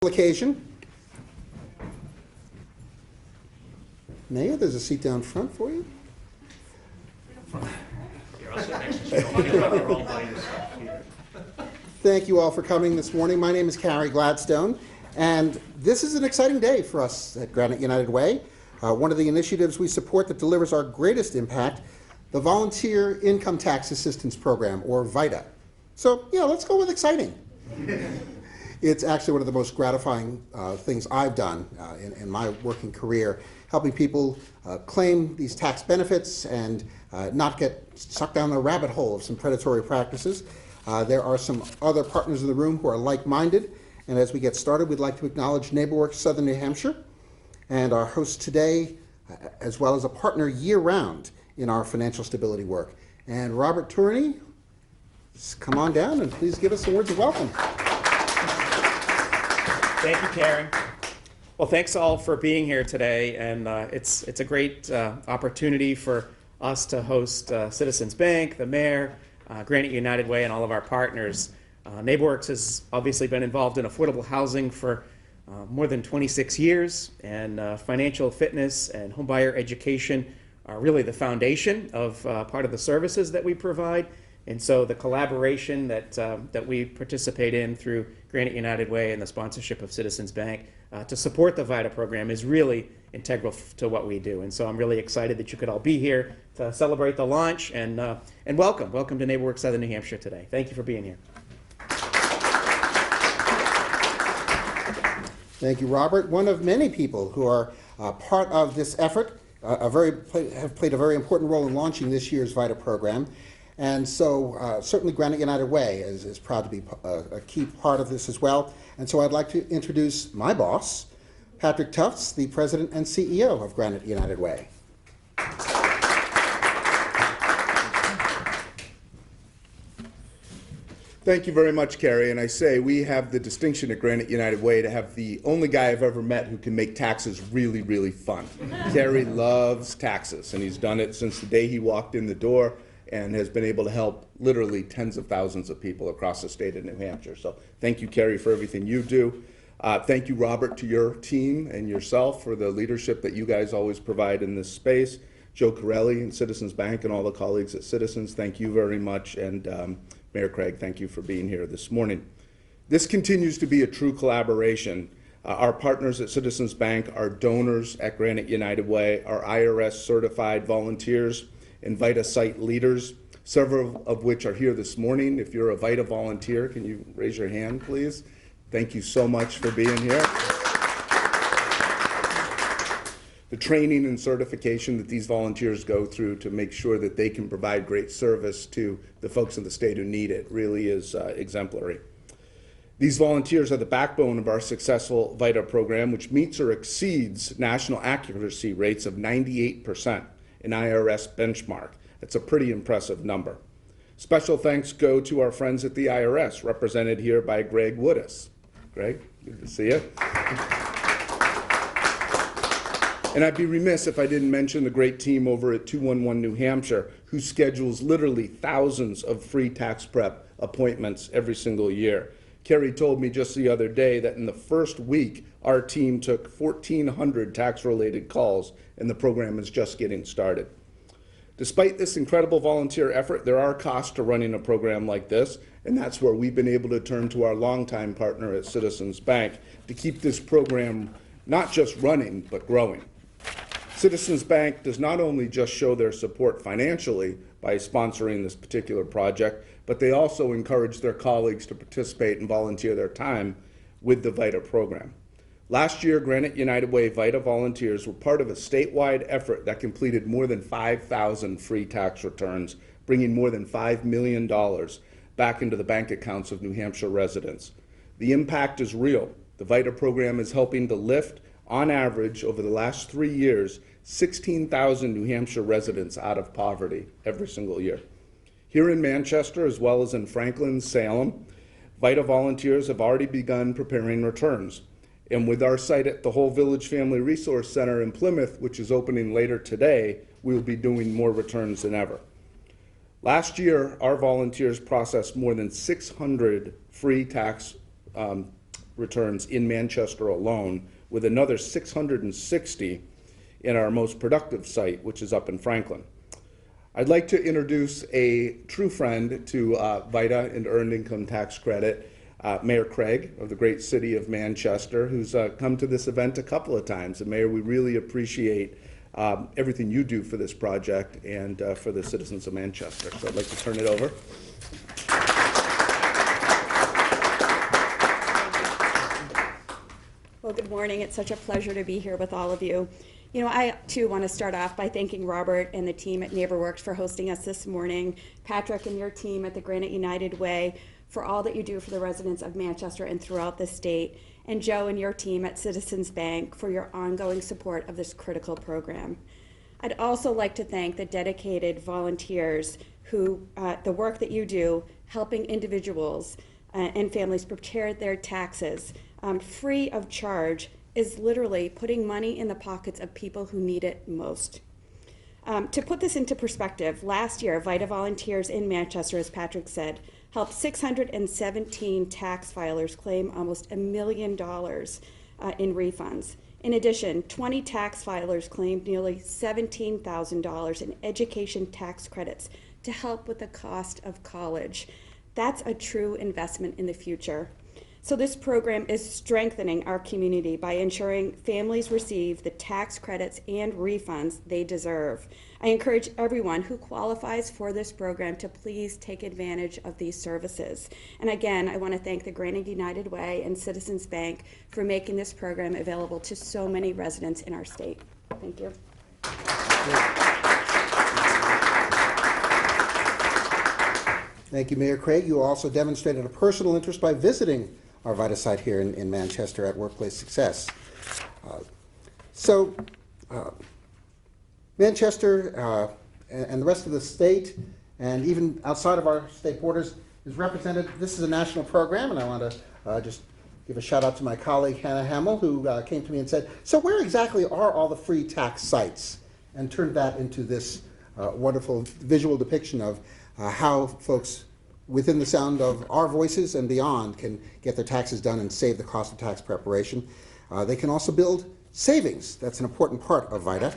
occasion. Mayor, there's a seat down front for you. Thank you all for coming this morning. My name is Carrie Gladstone, and this is an exciting day for us at Granite United Way. One of the initiatives we support that delivers our greatest impact, the Volunteer Income Tax Assistance Program, or VITA. So, let's go with exciting. It's actually one of the most gratifying things I've done in my working career, helping people claim these tax benefits and not get sucked down the rabbit hole of some predatory practices. There are some other partners in the room who are like-minded, and as we get started, we'd like to acknowledge NeighborWorks Southern New Hampshire and our host today, as well as a partner year-round in our financial stability work. And Robert Tourney, come on down and please give us some words of welcome. Thank you, Karen. Well, thanks all for being here today, and it's a great opportunity for us to host Citizens Bank, the mayor, Granite United Way, and all of our partners. NeighborWorks has obviously been involved in affordable housing for more than 26 years, and financial fitness and homebuyer education are really the foundation of part of the services that we provide. And so the collaboration that we participate in through Granite United Way and the sponsorship of Citizens Bank to support the VITA program is really integral to what we do. And so I'm really excited that you could all be here to celebrate the launch, and welcome to NeighborWorks Southern New Hampshire today. Thank you for being here. Thank you, Robert. One of many people who are part of this effort have played a very important role in launching this year's VITA program. And so certainly Granite United Way is proud to be a key part of this as well. And so I'd like to introduce my boss, Patrick Tufts, the President and CEO of Granite United Way. Thank you very much, Carrie. And I say we have the distinction at Granite United Way to have the only guy I've ever met who can make taxes really, really fun. Carrie loves taxes, and he's done it since the day he walked in the door, and has been able to help literally tens of thousands of people across the state of New Hampshire. So thank you, Carrie, for everything you do. Thank you, Robert, to your team and yourself for the leadership that you guys always provide in this space. Joe Corelli and Citizens Bank and all the colleagues at Citizens, thank you very much. And Mayor Craig, thank you for being here this morning. This continues to be a true collaboration. Our partners at Citizens Bank, our donors at Granite United Way, our IRS certified volunteers, and VITA site leaders, several of which are here this morning. If you're a VITA volunteer, can you raise your hand, please? Thank you so much for being here. The training and certification that these volunteers go through to make sure that they can provide great service to the folks in the state who need it really is exemplary. These volunteers are the backbone of our successful VITA program, which meets or exceeds national accuracy rates of 98%. An IRS benchmark. That's a pretty impressive number. Special thanks go to our friends at the IRS, represented here by Greg Woodis. Greg, good to see you. And I'd be remiss if I didn't mention the great team over at 211 New Hampshire, who schedules literally thousands of free tax prep appointments every single year. Carrie told me just the other day that in the first week, our team took 1,400 tax-related calls, and the program is just getting started. Despite this incredible volunteer effort, there are costs to running a program like this, and that's where we've been able to turn to our longtime partner at Citizens Bank to keep this program not just running, but growing. Citizens Bank does not only just show their support financially by sponsoring this particular project, but they also encourage their colleagues to participate and volunteer their time with the VITA program. Last year, Granite United Way VITA volunteers were part of a statewide effort that completed more than 5,000 free tax returns, bringing more than $5 million back into the bank accounts of New Hampshire residents. The impact is real. The VITA program is helping to lift, on average, over the last 3 years, 16,000 New Hampshire residents out of poverty every single year. Here in Manchester, as well as in Franklin, Salem, VITA volunteers have already begun preparing returns. And with our site at the Whole Village Family Resource Center in Plymouth, which is opening later today, we will be doing more returns than ever. Last year, our volunteers processed more than 600 free tax returns in Manchester alone, with another 660 in our most productive site, which is up in Franklin. I'd like to introduce a true friend to VITA and Earned Income Tax Credit, Mayor Craig of the great city of Manchester, who's come to this event a couple of times. And Mayor, we really appreciate everything you do for this project and for the citizens of Manchester. So I'd like to turn it over. Well, good morning. It's such a pleasure to be here with all of you. You know, I too want to start off by thanking Robert and the team at NeighborWorks for hosting us this morning, Patrick and your team at the Granite United Way for all that you do for the residents of Manchester and throughout the state, and Joe and your team at Citizens Bank for your ongoing support of this critical program. I'd also like to thank the dedicated volunteers who, the work that you do, helping individuals and families prepare their taxes free of charge, is literally putting money in the pockets of people who need it most. To put this into perspective, last year, VITA volunteers in Manchester, as Patrick said, helped 617 tax filers claim almost $1 million in refunds. In addition, 20 tax filers claimed nearly $17,000 in education tax credits to help with the cost of college. That's a true investment in the future. So this program is strengthening our community by ensuring families receive the tax credits and refunds they deserve. I encourage everyone who qualifies for this program to please take advantage of these services. And again, I want to thank the Granite United Way and Citizens Bank for making this program available to so many residents in our state. Thank you. Thank you, Mayor Craig. You also demonstrated a personal interest by visiting our VITA site here in Manchester at Workplace Success. Manchester and the rest of the state, and even outside of our state borders, is represented. This is a national program, and I want to just give a shout out to my colleague Hannah Hamill, who came to me and said, so where exactly are all the free tax sites? And turned that into this wonderful visual depiction of how folks within the sound of our voices and beyond can get their taxes done and save the cost of tax preparation. They can also build savings. That's an important part of VITA.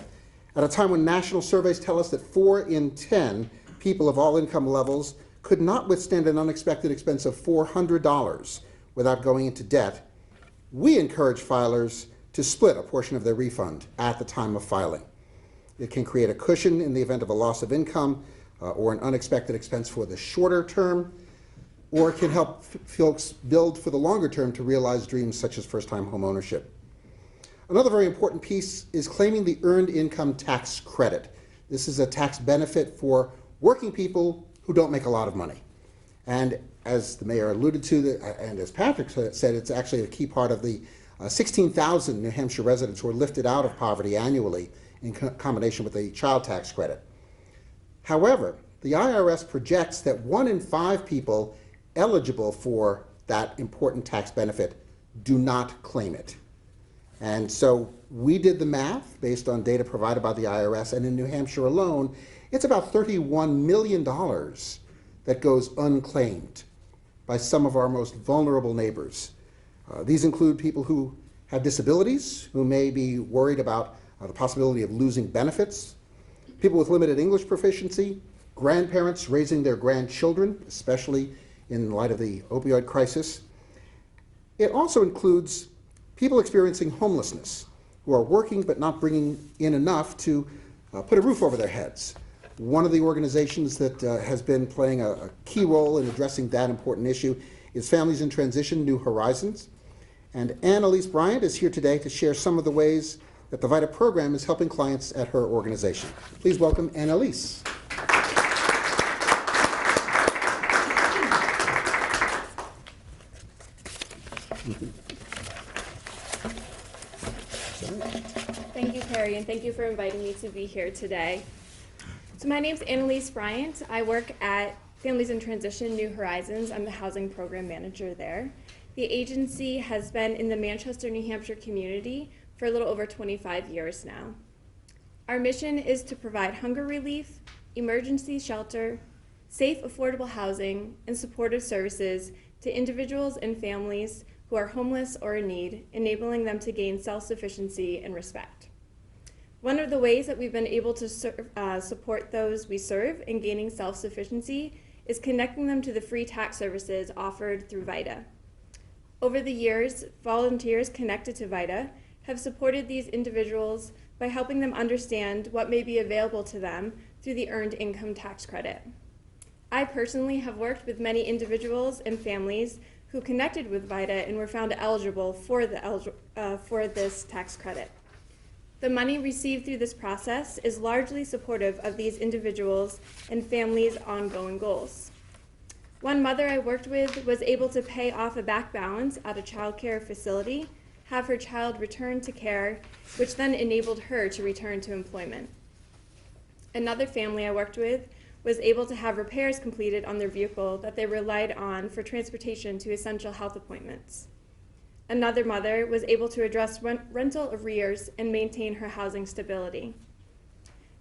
At a time when national surveys tell us that 4 in 10 people of all income levels could not withstand an unexpected expense of $400 without going into debt, we encourage filers to split a portion of their refund at the time of filing. It can create a cushion in the event of a loss of income or an unexpected expense for the shorter term, or it can help folks build for the longer term to realize dreams such as first-time home ownership. Another very important piece is claiming the Earned Income Tax Credit. This is a tax benefit for working people who don't make a lot of money. And as the mayor alluded to, and as Patrick said, it's actually a key part of the 16,000 New Hampshire residents who are lifted out of poverty annually in combination with the child tax credit. However, the IRS projects that 1 in 5 people eligible for that important tax benefit do not claim it. And so we did the math based on data provided by the IRS, and in New Hampshire alone, it's about $31 million that goes unclaimed by some of our most vulnerable neighbors. These include people who have disabilities, who may be worried about the possibility of losing benefits, people with limited English proficiency, grandparents raising their grandchildren, especially in light of the opioid crisis. It also includes people experiencing homelessness, who are working but not bringing in enough to put a roof over their heads. One of the organizations that has been playing a key role in addressing that important issue is Families in Transition, New Horizons. And Annalise Bryant is here today to share some of the ways that the VITA program is helping clients at her organization. Please welcome Annalise. Thank you, Carrie, and thank you for inviting me to be here today. So my name's Annalise Bryant. I work at Families in Transition, New Horizons. I'm the housing program manager there. The agency has been in the Manchester, New Hampshire community for a little over 25 years now. Our mission is to provide hunger relief, emergency shelter, safe, affordable housing, and supportive services to individuals and families who are homeless or in need, enabling them to gain self-sufficiency and respect. One of the ways that we've been able to support those we serve in gaining self-sufficiency is connecting them to the free tax services offered through VITA. Over the years, volunteers connected to VITA have supported these individuals by helping them understand what may be available to them through the Earned Income Tax Credit. I personally have worked with many individuals and families who connected with VITA and were found eligible for this tax credit. The money received through this process is largely supportive of these individuals and families' ongoing goals. One mother I worked with was able to pay off a back balance at a child care facility, have her child return to care, which then enabled her to return to employment. Another family I worked with was able to have repairs completed on their vehicle that they relied on for transportation to essential health appointments. Another mother was able to address rental arrears and maintain her housing stability.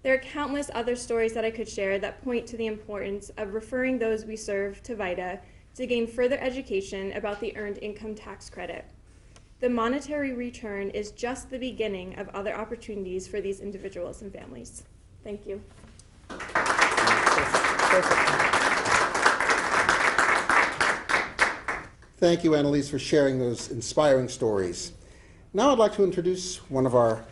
There are countless other stories that I could share that point to the importance of referring those we serve to VITA to gain further education about the Earned Income Tax Credit. The monetary return is just the beginning of other opportunities for these individuals and families. Thank you. Thank you, Annalise, for sharing those inspiring stories. Now I'd like to introduce one of our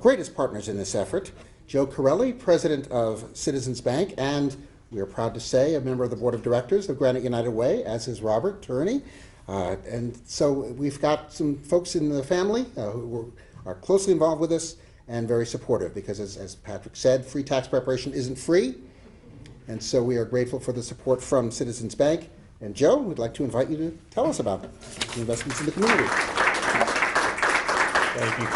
greatest partners in this effort, Joe Corelli, president of Citizens Bank, and we are proud to say a member of the board of directors of Granite United Way, as is Robert Turney. And so we've got some folks in the family who are closely involved with us and very supportive because, as Patrick said, free tax preparation isn't free. And so we are grateful for the support from Citizens Bank. And Joe, we'd like to invite you to tell us about the investments in the community. Thank you.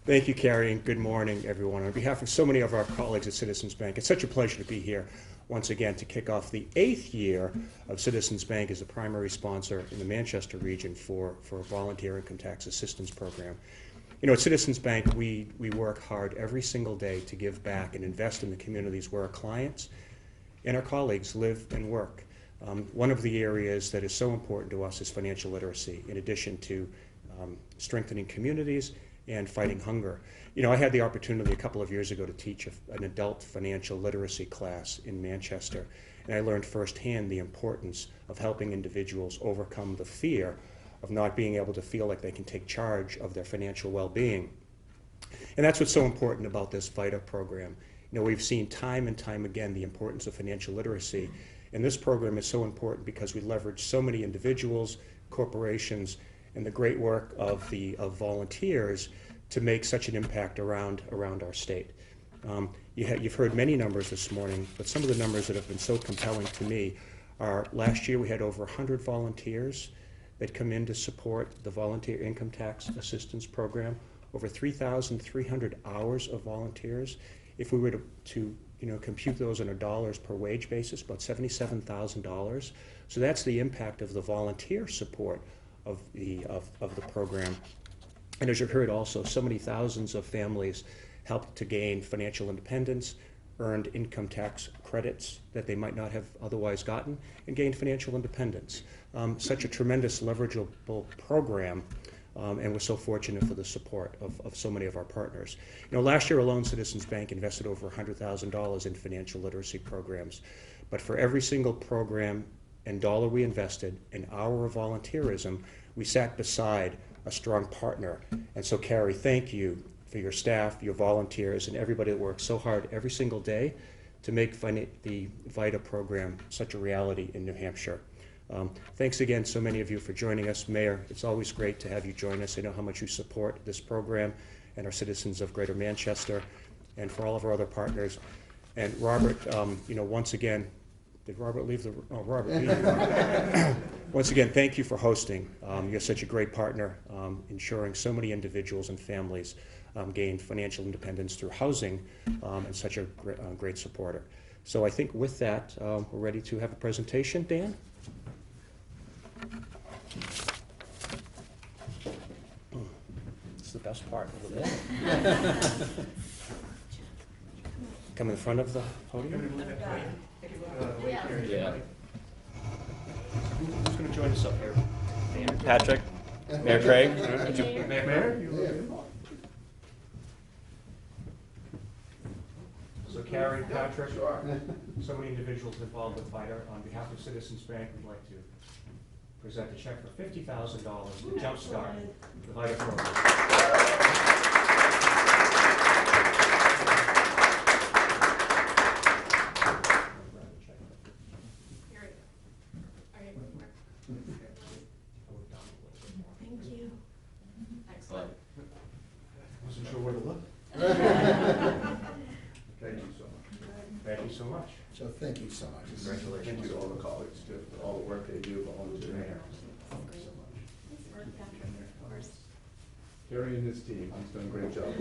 Thank you, Carrie, and good morning, everyone. On behalf of so many of our colleagues at Citizens Bank, it's such a pleasure to be here once again to kick off the 8th year of Citizens Bank as a primary sponsor in the Manchester region for a volunteer income tax assistance program. You know, at Citizens Bank, we work hard every single day to give back and invest in the communities where our clients and our colleagues live and work. One of the areas that is so important to us is financial literacy, in addition to strengthening communities and fighting hunger. You know, I had the opportunity a couple of years ago to teach an adult financial literacy class in Manchester, and I learned firsthand the importance of helping individuals overcome the fear of not being able to feel like they can take charge of their financial well-being. And that's what's so important about this VITA program. You know, we've seen time and time again the importance of financial literacy, and this program is so important because we leverage so many individuals, corporations, and the great work of volunteers to make such an impact around our state. You've heard many numbers this morning, but some of the numbers that have been so compelling to me are last year we had over 100 volunteers that come in to support the Volunteer Income Tax Assistance Program, over 3,300 hours of volunteers. If we were to compute those on a dollars per wage basis, about $77,000. So that's the impact of the volunteer support of the program. And as you heard also, so many thousands of families helped to gain financial independence, earned income tax credits that they might not have otherwise gotten, and gained financial independence. Such a tremendous leverageable program, and we're so fortunate for the support of so many of our partners. You know, last year alone, Citizens Bank invested over $100,000 in financial literacy programs. But for every single program and dollar we invested, an hour of volunteerism, we sat beside a strong partner. And so, Carrie, thank you for your staff, your volunteers, and everybody that works so hard every single day to make the VITA program such a reality in New Hampshire. Thanks again, so many of you, for joining us. Mayor, it's always great to have you join us. I know how much you support this program and our citizens of Greater Manchester, and for all of our other partners. And Robert, once again, did Robert leave the? Oh, Robert. Once again, thank you for hosting. You're such a great partner, ensuring so many individuals and families gain financial independence through housing, and such a great supporter. So I think with that, we're ready to have a presentation. Dan? It's the best part of the day. Come in front of the podium. Yeah. Who's going to join us up here? Patrick, Mayor Craig. So Carrie, Patrick, so many individuals involved with VITA. On behalf of Citizens Bank, we'd like to present a check for $50,000 to jumpstart the VITA program. Wasn't sure where to look. Thank you so much. Thank you so much. So thank you so much. Thank you to all the colleagues, too, for all the work they do volunteering. Terry and his team, he's done a great job.